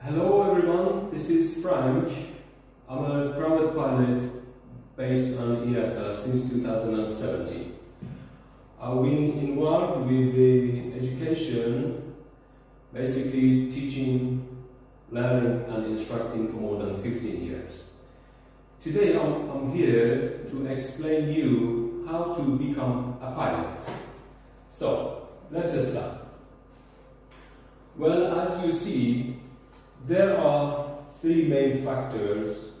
Hello everyone, this is Frank. I'm a private pilot based on EASA since 2017. I've been involved with the education, basically teaching, learning and instructing for more than 15 years. Today I'm here to explain you how to become a pilot. So, let's just start. Well, as you see, there are three main factors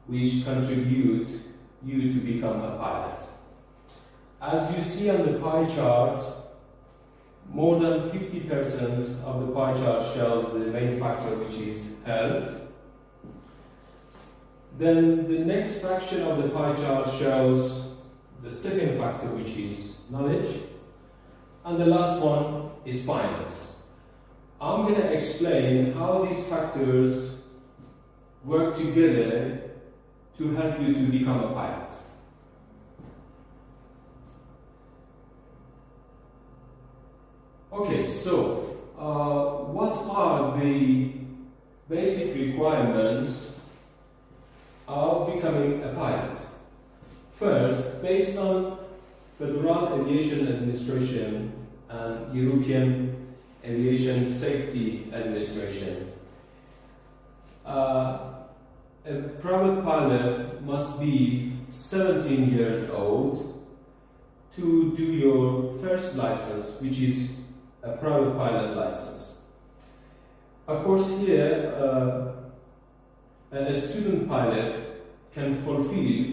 which contribute you to become a pilot. As you see on the pie chart, more than 50% of the pie chart shows the main factor, which is health. Then the next fraction of the pie chart shows the second factor, which is knowledge. And the last one is finance. I'm going to explain how these factors work together to help you to become a pilot. Okay, so what are the basic requirements of becoming a pilot? First, based on Federal Aviation Administration and European Aviation Safety Administration, a private pilot must be 17 years old to do your first license, which is a private pilot license. Of course, here a student pilot can fulfill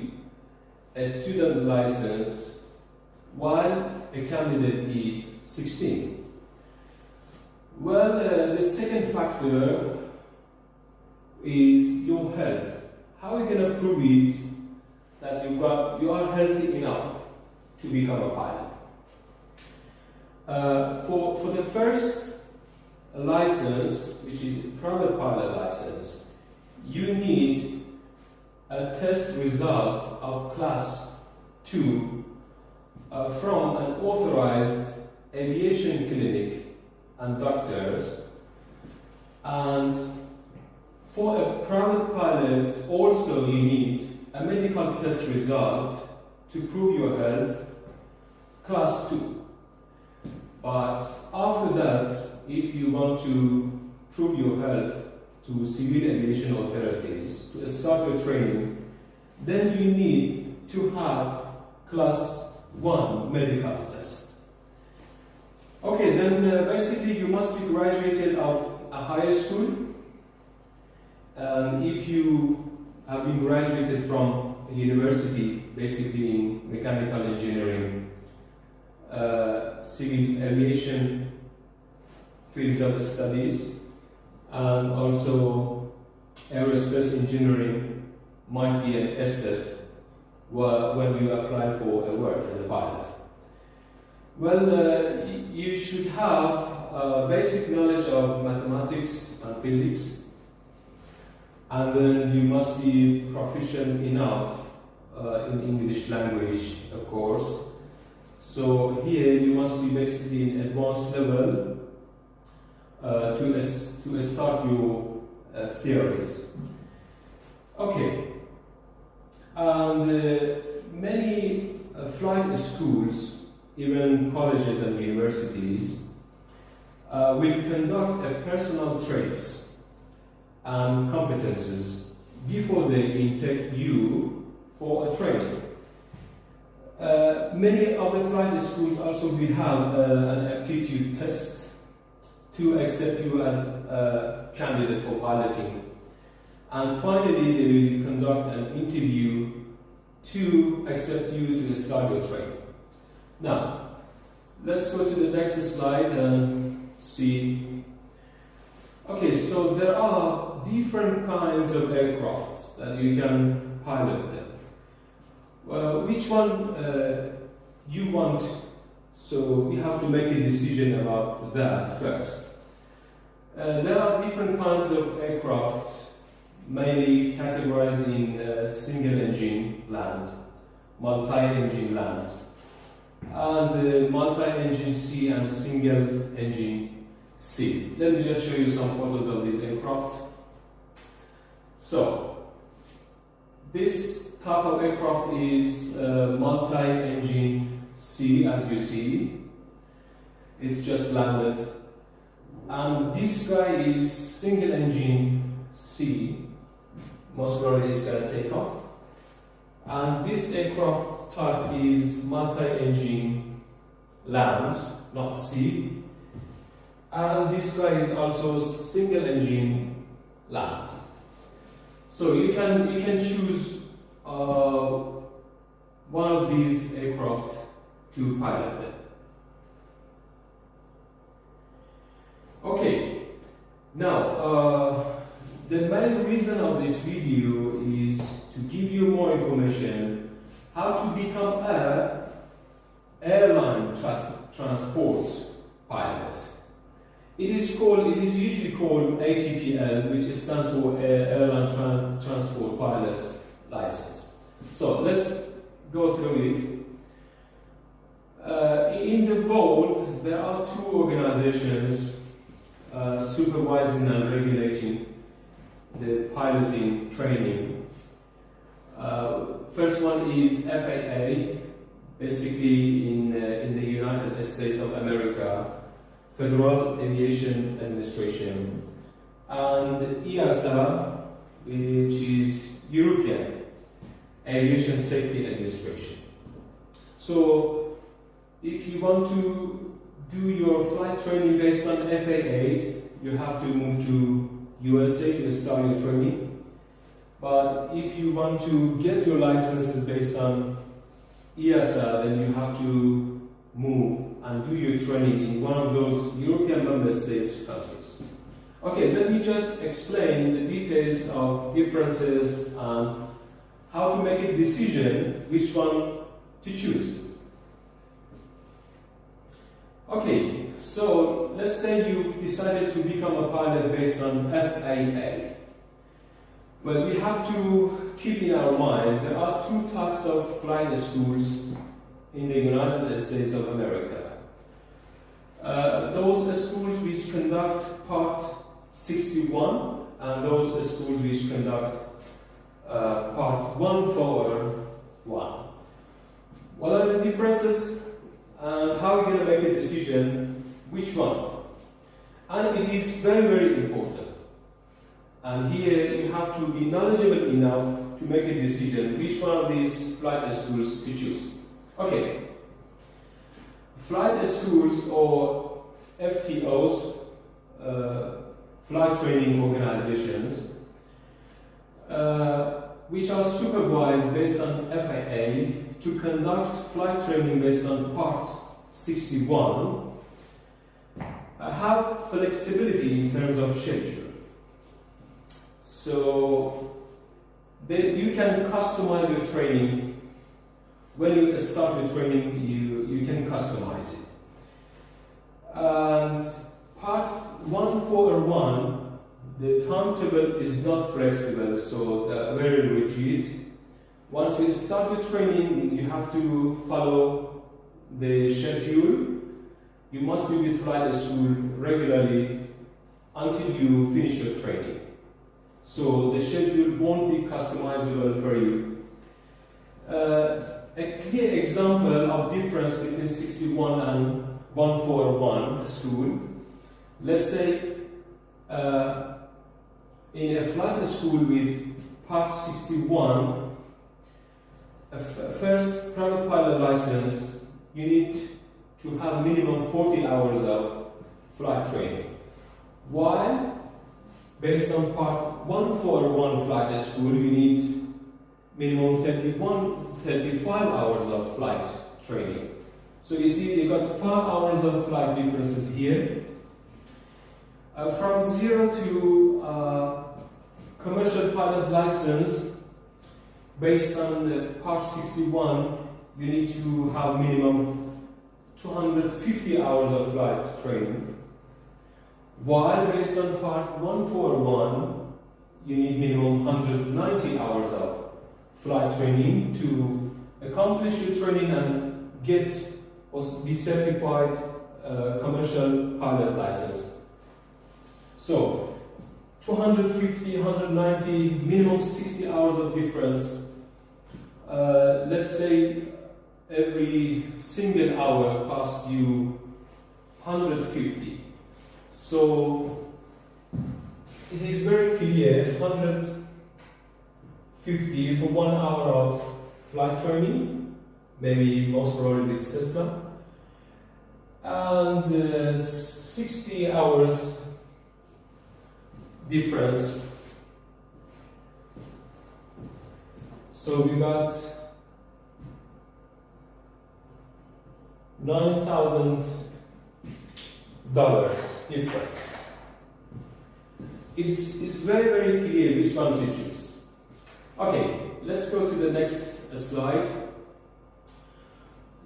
a student license while a candidate is 16. Well, the second factor is your health. How are you going to prove it that you are healthy enough to become a pilot? For the first license, which is a private pilot license, you need a test result of class 2 from an authorized aviation clinic and doctors. And for a private pilot also you need a medical test result to prove your health, class 2. But after that, if you want to prove your health to civil aviation authorities to start your training, then you need to have class 1 medical test. Okay, then basically you must be graduated of a high school. If you have been graduated from a university, basically in mechanical engineering, civil aviation fields of studies, and also aerospace engineering might be an asset when you apply for a work as a pilot. Well, you should have basic knowledge of mathematics and physics, and then you must be proficient enough in English language, of course. So here you must be basically in advanced level to start your theories. Okay, and many flight schools, even colleges and universities, will conduct a personal traits and competences before they intake you for a training. Many of the flight schools also will have an aptitude test to accept you as a candidate for piloting. And finally, they will conduct an interview to accept you to start your training. Now, let's go to the next slide and see. Okay, so there are different kinds of aircraft that you can pilot them. Well, which one you want, so you have to make a decision about that first. There are different kinds of aircraft, mainly categorized in single-engine land, multi-engine land, and multi-engine C and single-engine C. Let me just show you some photos of these aircraft. aircraft. So, this type of aircraft is multi-engine C, as you see. It's just landed. And this guy is single engine C. Most probably it's going to take off. And this aircraft type is multi-engine land, not C. And this guy is also single engine land. So you can choose one of these aircraft to pilot them. Okay, now the main reason of this video is to give you more information how to become an airline transport pilot. It is usually called ATPL, which stands for Airline Transport Pilot License. So let's go through it. In the world, there are two organizations supervising and regulating the piloting training. First one is FAA, basically in the United States of America, Federal Aviation Administration, and EASA, which is European Aviation Safety Administration. So, if you want to do your flight training based on FAA, you have to move to USA to start your training. But if you want to get your licenses based on EASA, then you have to move and do your training in one of those European member states countries. Okay, let me just explain the details of differences and how to make a decision which one to choose. Okay, so let's say you've decided to become a pilot based on FAA. Well, we have to keep in our mind there are two types of flight schools in the United States of America. Those schools which conduct Part 61 and those schools which conduct Part 141. What are the differences and how are you going to make a decision which one? And it is very, very important. And here you have to be knowledgeable enough to make a decision which one of these flight schools to choose. Okay. Flight schools or FTOs, flight training organizations, which are supervised based on FAA to conduct flight training based on Part 61, have flexibility in terms of schedule. So you can customize your training. When you start your training, you can customize it. And Part 141, the timetable is not flexible, so they're very rigid. Once you start your training, you have to follow the schedule. You must be with flight school regularly until you finish your training. So the schedule won't be customizable for you. A clear example of difference between 61 and 141 school. Let's say in a flight school with Part 61, first private pilot license, you need to have minimum 40 hours of flight training. While based on Part 141 flight school, you need minimum 35 hours of flight training. So you see, they got 5 hours of flight differences here. From 0 to commercial pilot license, based on the Part 61, you need to have minimum 250 hours of flight training. While based on Part 141, you need minimum 190 hours of flight training to accomplish your training and get or be certified commercial pilot license. So, 250, 190, minimum 60 hours of difference. Let's say every single hour costs you 150. So it is very clear, 150 for 1 hour of flight training, maybe most probably with Cessna, and 60 hours difference. So we got $9,000 difference. It's very, very clear which one to choose. Okay, let's go to the next slide.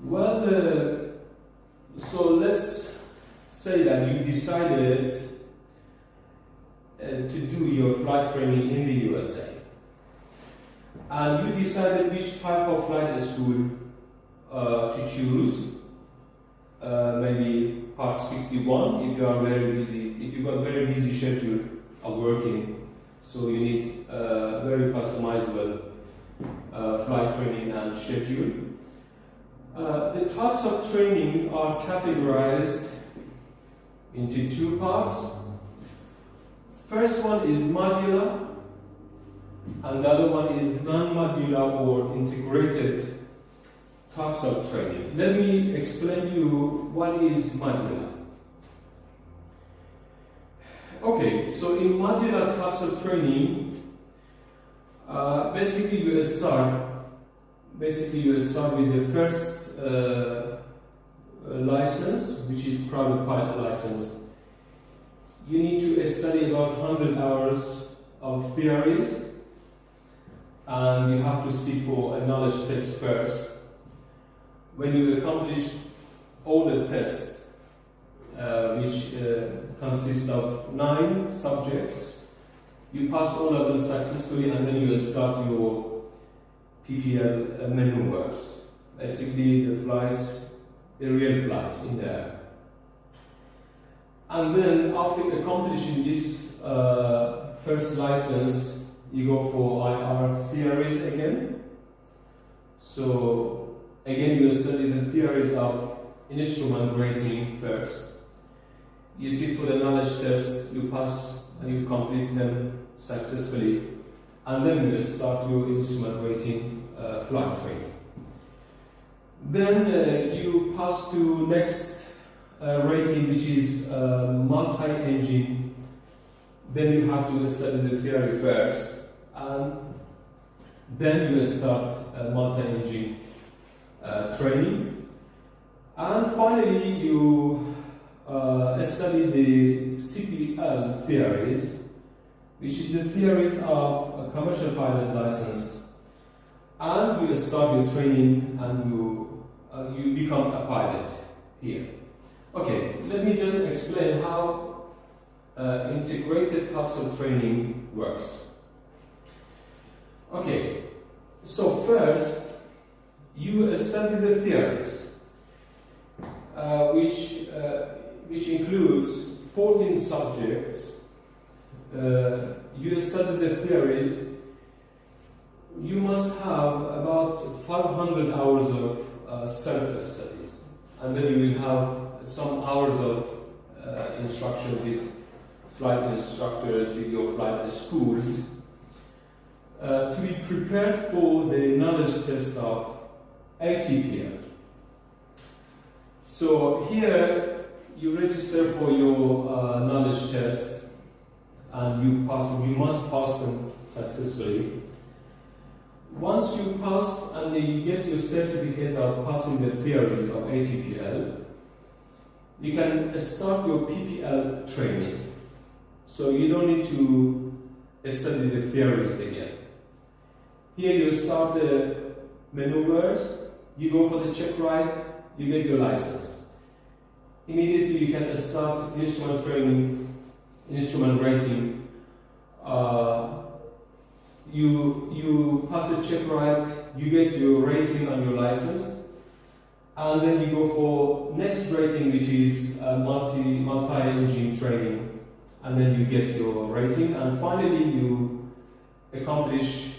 Well, so let's say that you decided to do your flight training in the USA. And you decided which type of flight school to choose. Maybe Part 61 if you are very busy, if you got very busy schedule of working, so you need very customizable flight training and schedule. The types of training are categorized into two parts. First one is modular, and the other one is non-modular or integrated types of training. Let me explain you what is modular. Okay, so in modular types of training, basically you start with the first license, which is private pilot license. You need to study about 100 hours of theories, and you have to sit for a knowledge test first. When you accomplish all the tests, which consist of 9 subjects, you pass all of them successfully, and then you start your PPL maneuvers. Basically, the flights, the real flights in the air. And then, after accomplishing this first license, you go for IR theories again. So, again, you study the theories of instrument rating first. You sit for the knowledge test, you pass and you complete them successfully, and then you start your instrument rating flight training. Then you pass to next rating, which is multi-engine. Then you have to study the theory first, and then you start multi-engine training. And finally, you study the CPL theories, which is the theories of a commercial pilot license. And you start your training, and you become a pilot here. Okay, let me just explain how integrated types of training works. Okay, so first you study the theories, which includes 14 subjects. You study the theories. You must have about 500 hours of self-studies, and then you will have some hours of instruction with flight instructors, with your flight schools, to be prepared for the knowledge test of ATPL. So here you register for your knowledge test, and you must pass them successfully. Once you pass and you get your certificate of passing the theories of ATPL, you can start your PPL training. So you don't need to study the theories again. Here you start the maneuvers, you go for the check ride, you get your license. Immediately you can start instrument training, instrument rating. You pass the check ride, you get your rating on your license, and then you go for next rating, which is multi-engine training, and then you get your rating, and finally you accomplish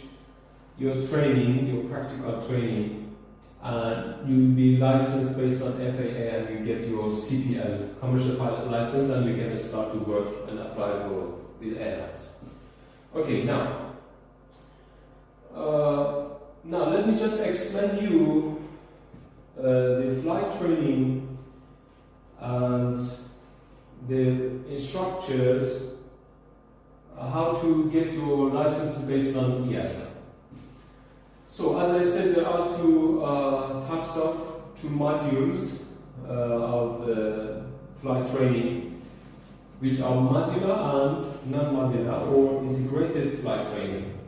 your training, your practical training, and you will be licensed based on FAA, and you get your CPL, commercial pilot license, and you can start to work and apply for with airlines. Okay, now let me just explain you the flight training and the instructors, how to get your license based on EASA. So as I said, there are two modules of flight training, which are modular and non-modular or integrated flight training.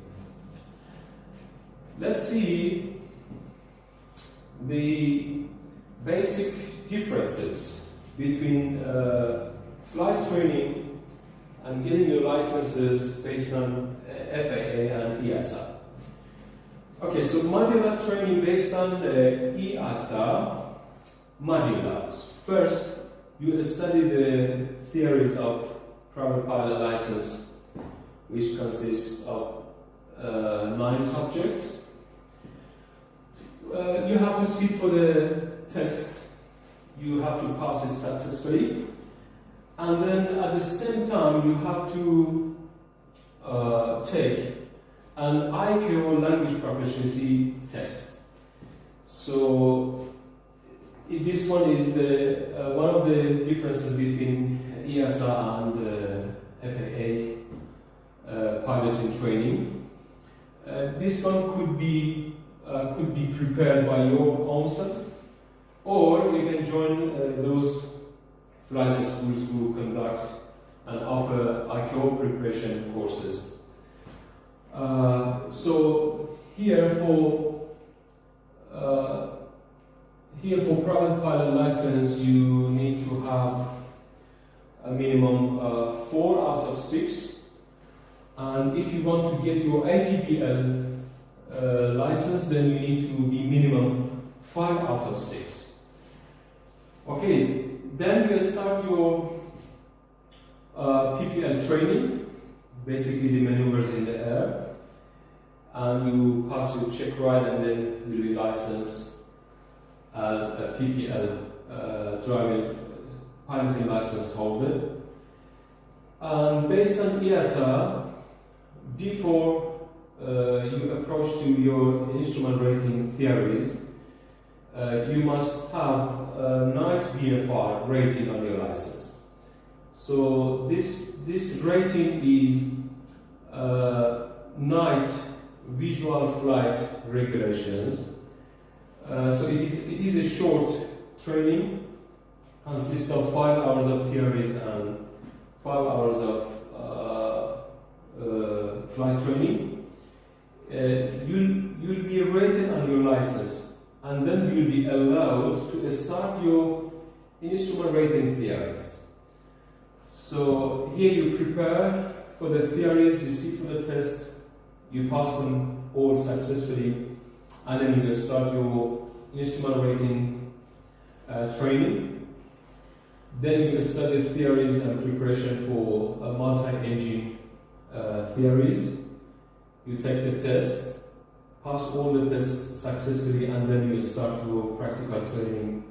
Let's see the basic differences between flight training and getting your licenses based on FAA and EASA. Okay, so modular training based on EASA modulars. First, you study the theories of private pilot license, which consists of 9 subjects. You have to sit for the test. You have to pass it successfully, and then at the same time you have to take an IQ language proficiency test. So this one is one of the differences between EASA and FAA piloting training. This one could be prepared by your own self, or you can join those flight schools who conduct and offer IQ preparation courses. So here for private pilot license, you need to have a minimum 4 out of 6, and if you want to get your ATPL license, then you need to be minimum 5 out of 6. Okay, then you start your PPL training, basically the maneuvers in the air, and you pass your check ride, and then you'll be licensed as a PPL driving piloting license holder. And based on EASA, before you approach to your instrument rating theories, you must have a night VFR rating on your license. So this rating is night visual flight regulations. So it is a short training, consists of 5 hours of theories and 5 hours of flight training. You'll be rated on your license, and then you'll be allowed to start your instrument rating theories. So here you prepare for the theories, you sit for the test, you pass them all successfully, and then you start your instrument rating training. Then you study theories and preparation for multi-engine theories. You take the test, pass all the tests successfully, and then you start your practical training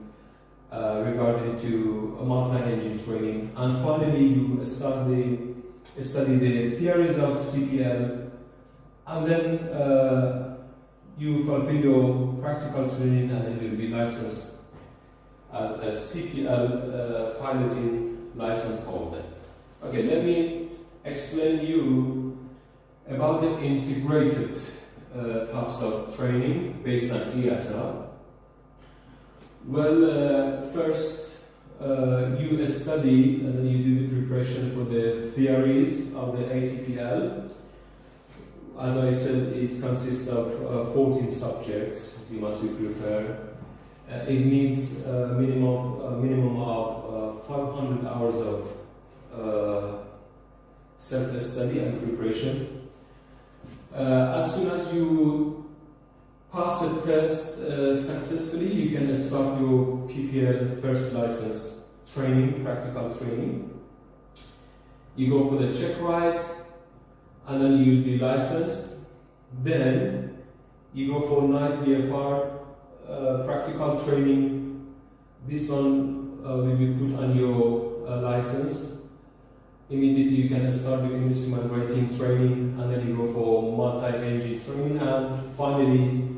regarding to multi-engine training. And finally, you study the theories of CPL, and then you fulfill your practical training, and then you'll be licensed as a CPL piloting license holder. Okay, let me explain you about the integrated types of training based on EASA. Well, first you study and then you do the preparation for the theories of the ATPL. As I said, it consists of 14 subjects you must be prepared. It needs a minimum of 500 hours of self-study and preparation. As soon as you pass the test successfully, you can start your PPL first license training, practical training. you go for the check ride, and then you'll be licensed. Then you go for night VFR practical training. This one will be put on your license. Immediately you can start doing instrument rating training, and then you go for multi-engine training, and finally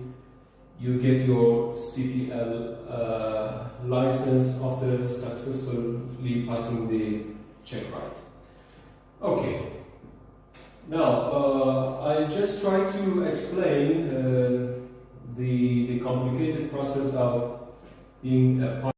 you get your CPL license after successfully passing the check ride. Okay. Now, I just try to explain the complicated process of being a pilot.